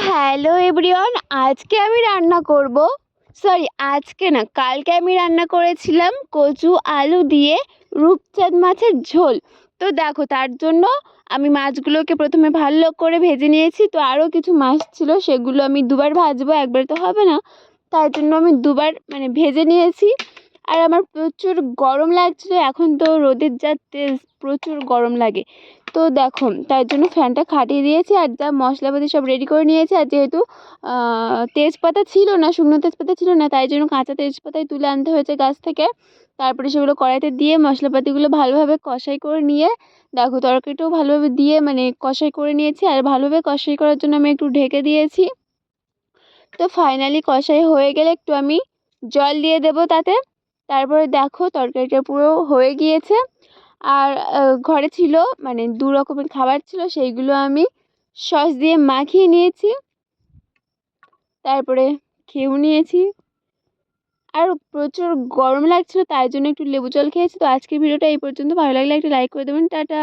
Hello everyone, আজকে আমি রান্না করব, আজকে না, কালকে আমি রান্না করেছিলাম কচু আলু দিয়ে রূপচাঁদ মাছের ঝোল। তো দেখো, তার জন্য আমি মাছগুলোকে প্রথমে ভালো করে ভেজে নিয়েছি। তো আরও কিছু মাছ ছিল, সেগুলো আমি দুবার ভাজবো, একবার তো হবে না, তার জন্য আমি দুবার ভেজে নিয়েছি। আর আমার প্রচুর গরম লাগছিল, এখন তো রোদের যা তেজ, প্রচুর গরম লাগে। তো দেখো, তার জন্য ফ্যানটা খাটিয়ে দিয়েছি আর যা মশলাপাতি সব রেডি করে নিয়েছি। আর যেহেতু তেজপাতা ছিল না, শুকনো তেজপাতা ছিল না, তাই জন্য কাঁচা তেজপাতাই তুলে আনতে হয়েছে গাছ থেকে। তারপরে সেগুলো কড়াইতে দিয়ে মশলাপাতিগুলো ভালোভাবে কষাই করে নিয়ে, দেখো তরকারিটাও ভালোভাবে দিয়ে কষাই করে নিয়েছি। আর ভালোভাবে কষাই করার জন্য আমি একটু ঢেকে দিয়েছি। তো ফাইনালি কষাই হয়ে গেলে একটু আমি জল দিয়ে দেবো তাতে। তারপরে দেখো তরকারিটা পুরো হয়ে গিয়েছে। আর ঘরে ছিল দু রকমের খাবার ছিল, সেইগুলো আমি সস দিয়ে মাখিয়ে নিয়েছি, তারপরে খেয়েও নিয়েছি। আর প্রচুর গরম লাগছিল, তাই জন্য একটু লেবু জল খেয়েছি। তো আজকের ভিডিওটা এই পর্যন্ত, ভালো লাগলে একটা লাইক করে দেবেন। টাটা।